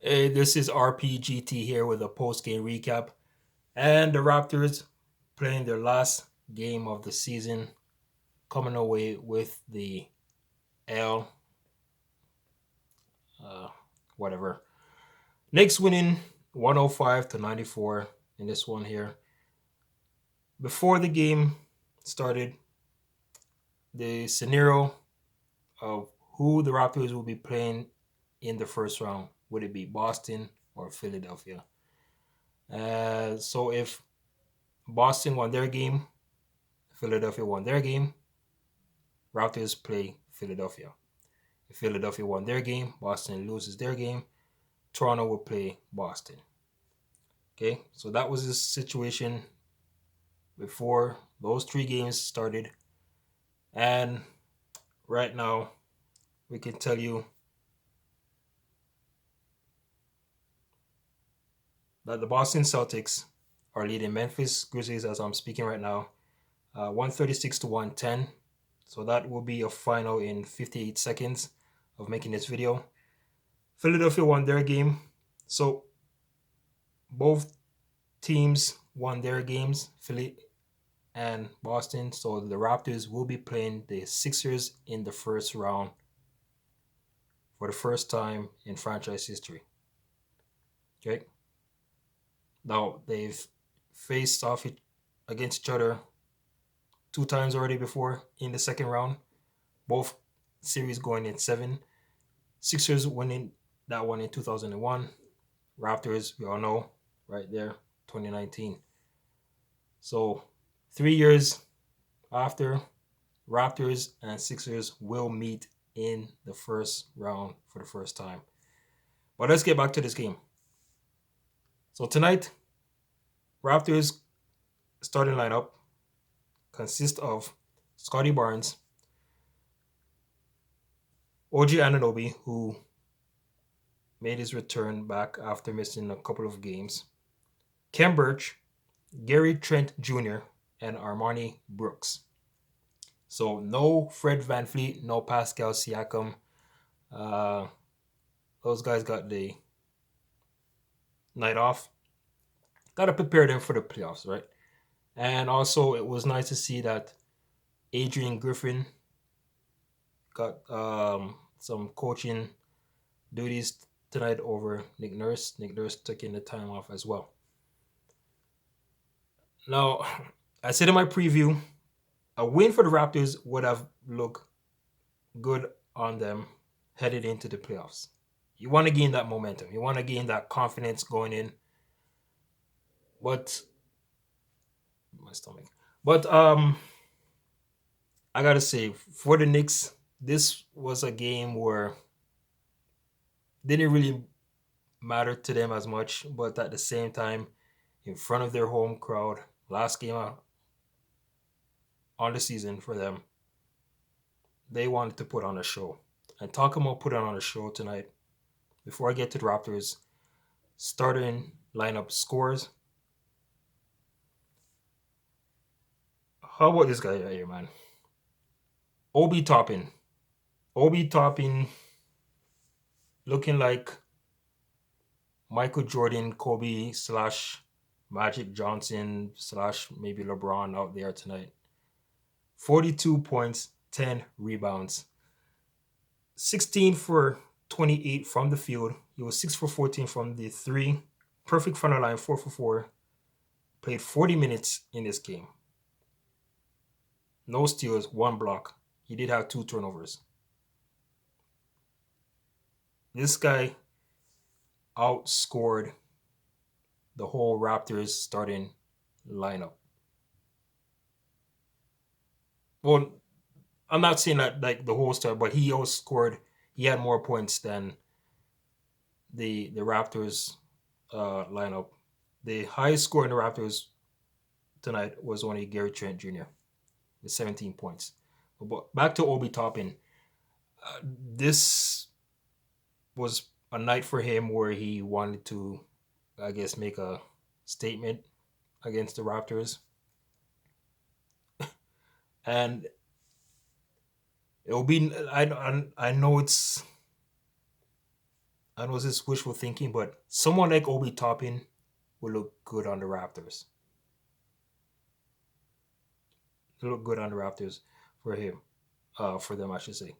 Hey, this is RPGT here with a post game recap. And the Raptors playing their last game of the season, coming away with the L, uh, whatever. Knicks winning 105 to 94 in this one here. Before the game started, the scenario of who the Raptors will be playing in the first round would it be Boston or Philadelphia? So if Boston won their game, Philadelphia won their game, Raptors play Philadelphia. If Philadelphia won their game, Boston loses their game, Toronto will play Boston. Okay, so that was the situation before those three games started. And right now, we can tell you that the Boston Celtics are leading Memphis Grizzlies as I'm speaking right now, 136 to 110. So that will be a final in 58 seconds of making this video. Philadelphia won their game. So both teams won their games, Philly and Boston. So the Raptors will be playing the Sixers in the first round for the first time in franchise history. Okay. Now they've faced off against each other two times already before in the second round. Both series going in seven. Sixers winning that one in 2001. Raptors, we all know, right there, 2019. So 3 years after, Raptors and Sixers will meet in the first round for the first time. But let's get back to this game. So tonight, Raptors starting lineup consists of Scotty Barnes, OG Anunoby, who made his return back after missing a couple of games, Kem Birch, Gary Trent Jr., and Armani Brooks. So no Fred VanVleet, no Pascal Siakam. Uh, those guys got the night off. Got to prepare them for the playoffs, right? And also, it was nice to see that Adrian Griffin got some coaching duties tonight over Nick Nurse. Nick Nurse taking the time off as well. Now, I said in my preview, a win for the Raptors would have looked good on them headed into the playoffs. You want to gain that momentum. You want to gain that confidence going in. But my stomach. But I gotta say, for the Knicks, this was a game where didn't really matter to them as much, but at the same time, in front of their home crowd, last game on the season for them, they wanted to put on a show. And talking about putting on a show tonight, before I get to the Raptors, starting lineup scores. How about this guy right here, man? Obi Toppin. Obi Toppin looking like Michael Jordan, Kobe slash Magic Johnson slash maybe LeBron out there tonight. 42 points, 10 rebounds, 16 for 28 from the field. He was 6 for 14 from the three. Perfect front of line, 4 for 4. Played 40 minutes in this game. No steals, one block. He did have 2 turnovers. This guy outscored the whole Raptors starting lineup. Well, I'm not saying that like the whole start, but he outscored. He had more points than the Raptors lineup. The highest score in the Raptors tonight was only Gary Trent Jr. with 17 points. But back to Obi Toppin. This was a night for him where he wanted to, I guess, make a statement against the Raptors. And it'll be, I know it's I know this is wishful thinking, but someone like Obi Toppin will look good on the Raptors. He'll look good on the Raptors for him. For them, I should say.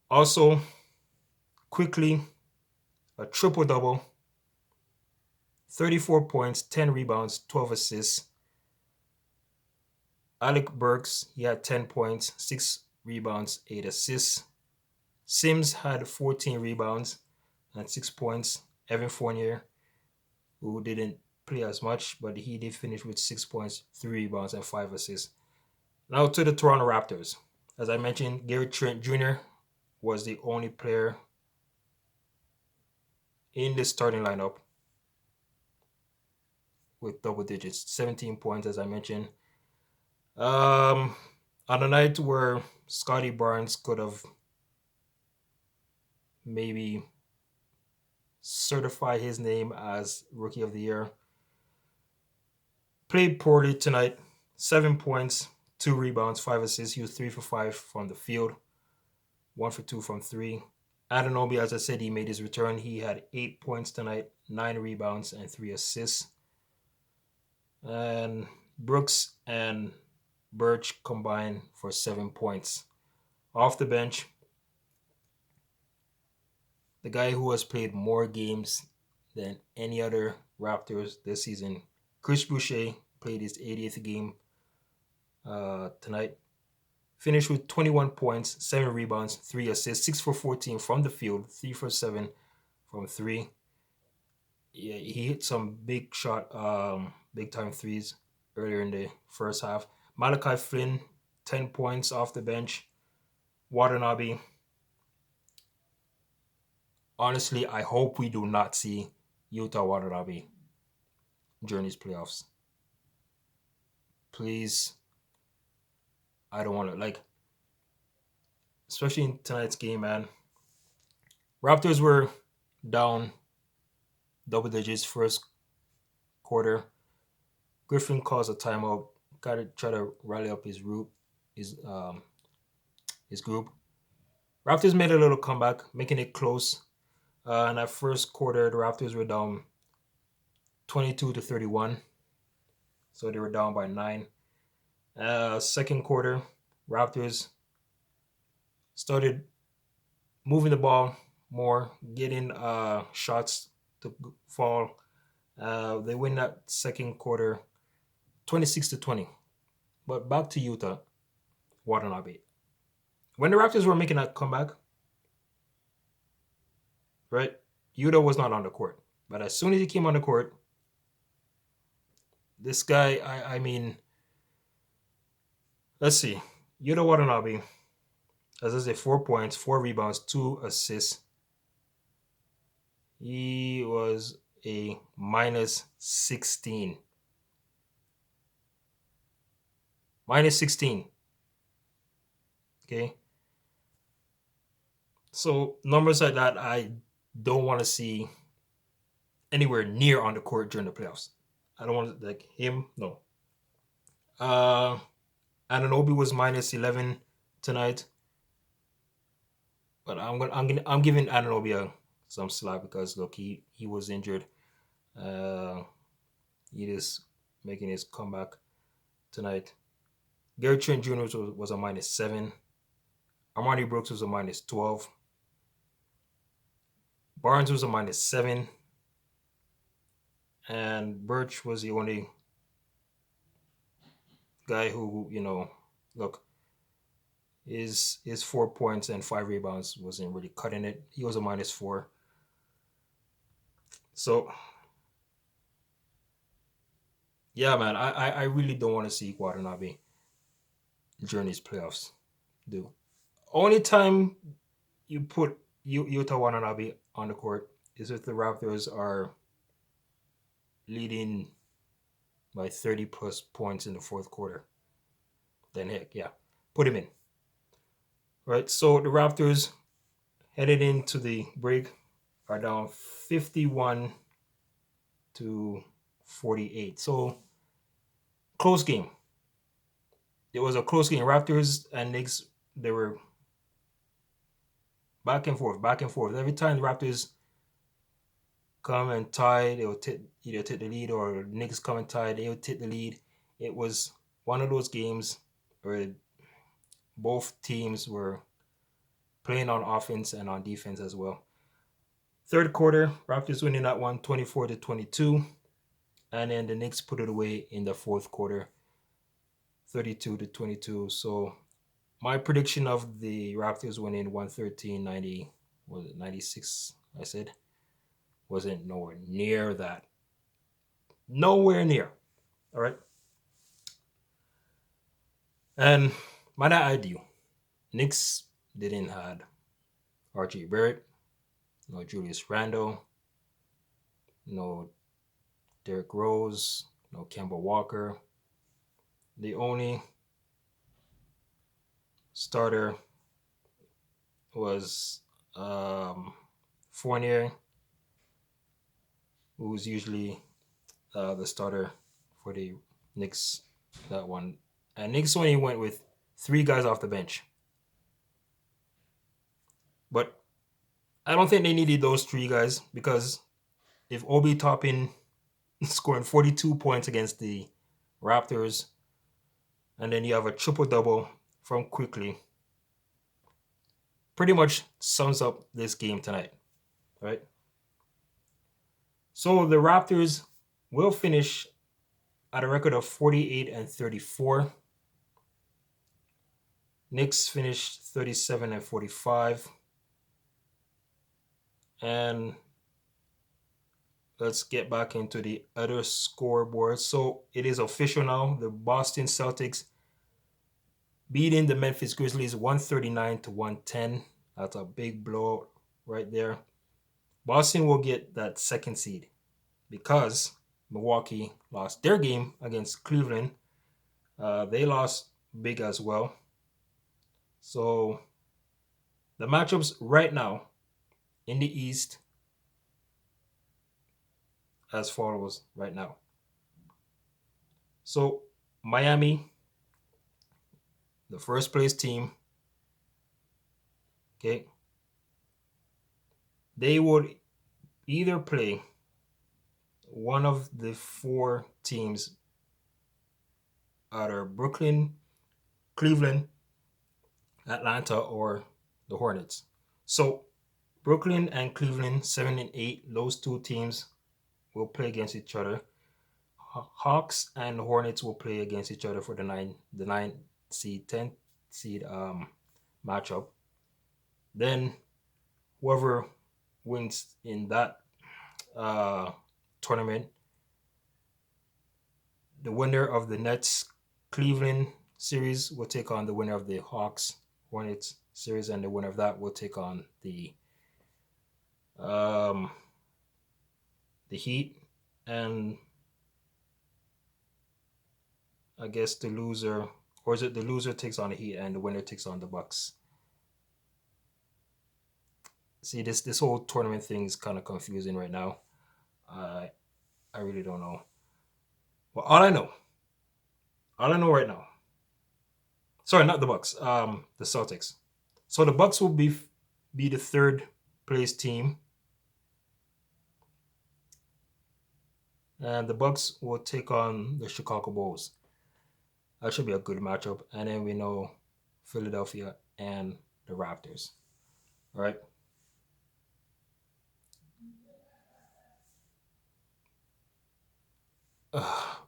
Also, Quickley, a triple double, 34 points, 10 rebounds, 12 assists. Alec Burks, he had 10 points, 6 rebounds, 8 assists. Sims had 14 rebounds and 6 points. Evan Fournier, who didn't play as much, but he did finish with 6 points, 3 rebounds, and 5 assists. Now to the Toronto Raptors. As I mentioned, Gary Trent Jr. was the only player in the starting lineup with double digits, 17 points, as I mentioned. On a night where Scotty Barnes could have maybe certified his name as Rookie of the Year, played poorly tonight. 7 points, 2 rebounds, 5 assists. He was 3 for 5 from the field, 1 for 2 from 3. Anunoby, as I said, he made his return. He had 8 points tonight, 9 rebounds, and 3 assists. And Brooks and Birch combined for 7 points. Off the bench, the guy who has played more games than any other Raptors this season, Chris Boucher, played his 80th game tonight. Finished with 21 points, 7 rebounds, 3 assists, 6 for 14 from the field, 3 for 7 from 3. Yeah, he hit some big time threes earlier in the first half. Malachi Flynn, 10 points off the bench. Watanabe. Honestly, I hope we do not see Utah Watanabe during these playoffs. Please. I don't want to, especially in tonight's game, man. Raptors were down double digits first quarter. Griffin calls a timeout. Gotta try to rally up his group. His group. Raptors made a little comeback, making it close. In that first quarter, the Raptors were down 22-31. So they were down by 9. Second quarter, Raptors started moving the ball more, getting shots to fall. They win that second quarter 26-20. But back to Utah, Watanabe. When the Raptors were making that comeback, right, Utah was not on the court. But as soon as he came on the court, this guy, I mean, let's see. Yuta Watanabe, as I say, 4 points, 4 rebounds, 2 assists. He was a minus 16. Minus 16. Okay. So numbers like that, I don't want to see anywhere near on the court during the playoffs. I don't want to, like him. No. Anunoby was minus 11 tonight, but I'm giving Anunoby some slack because look, he was injured. He is making his comeback tonight. Gary Trent Jr. was a minus 7. Armani Brooks was a minus 12. Barnes was a minus 7. And Birch was the only guy who, look, his 4 points and 5 rebounds wasn't really cutting it. He was a minus 4. So, yeah, man, I really don't want to see Watanabe during these playoffs. Only time you put Yuta Watanabe on the court is if the Raptors are leading by 30 plus points in the fourth quarter. Then heck, yeah, put him in. Right, so the Raptors headed into the break are down 51-48. So close game. It was a close game. Raptors and Knicks, they were back and forth, back and forth. Every time the Raptors come and tie, they would either take the lead, or Knicks come and tie, they would take the lead. It was one of those games where both teams were playing on offense and on defense as well. Third quarter, Raptors winning that one 24-22. And then the Knicks put it away in the fourth quarter, 32-22. So my prediction of the Raptors winning 113-90, was it 96? I said wasn't nowhere near that. Nowhere near. All right. And might I add you, Knicks didn't have R.J. Barrett, no Julius Randle, no Derrick Rose, no Kemba Walker. The only starter was Fournier, who's usually the starter for the Knicks that one. And Knicks only went with 3 guys off the bench. But I don't think they needed those 3 guys, because if Obi Toppin scoring 42 points against the Raptors, and then you have a triple-double from Quickley, pretty much sums up this game tonight, right? So the Raptors will finish at a record of 48-34. Knicks finished 37-45. And let's get back into the other scoreboard. So it is official now. The Boston Celtics beating the Memphis Grizzlies 139-110. That's a big blow right there. Boston will get that second seed because Milwaukee lost their game against Cleveland. They lost big as well. So the matchups right now in the East as follows right now. So Miami, the first place team, okay, they would either play one of the 4 teams, either Brooklyn, Cleveland, Atlanta, or the Hornets. So Brooklyn and Cleveland, 7 and 8, those 2 teams will play against each other. Hawks and Hornets will play against each other for the 9 seed, 10 seed matchup. Then whoever wins in that tournament, the winner of the Nets Cleveland series will take on the winner of the Hawks Hornets series, and the winner of that will take on the Heat, and I guess the loser, or is it the loser takes on the Heat and the winner takes on the Bucks? See, this whole tournament thing is kind of confusing right now. I really don't know. Well, all I know right now. Sorry, not the Bucks. The Celtics. So the Bucks will be the third place team, and the Bucks will take on the Chicago Bulls. That should be a good matchup. And then we know Philadelphia and the Raptors. All right.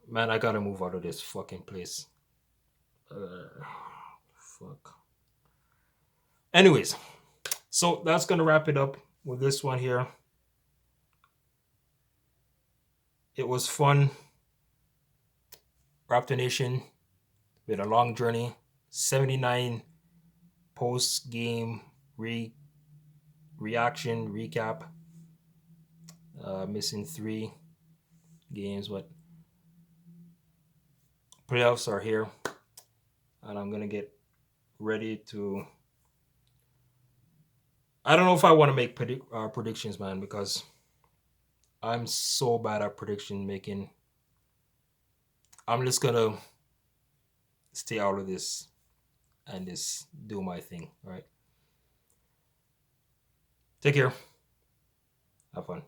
Man, I gotta move out of this fucking place. Fuck. Anyways, so that's gonna wrap it up with this one here. It was fun. Raptor Nation, with a long journey. 79 post-game reaction recap. Missing 3 games, but playoffs are here, and I'm gonna get ready to. I don't know if I want to make predictions, man, because I'm so bad at prediction making. I'm just gonna stay out of this and just do my thing, right? Take care. Have fun.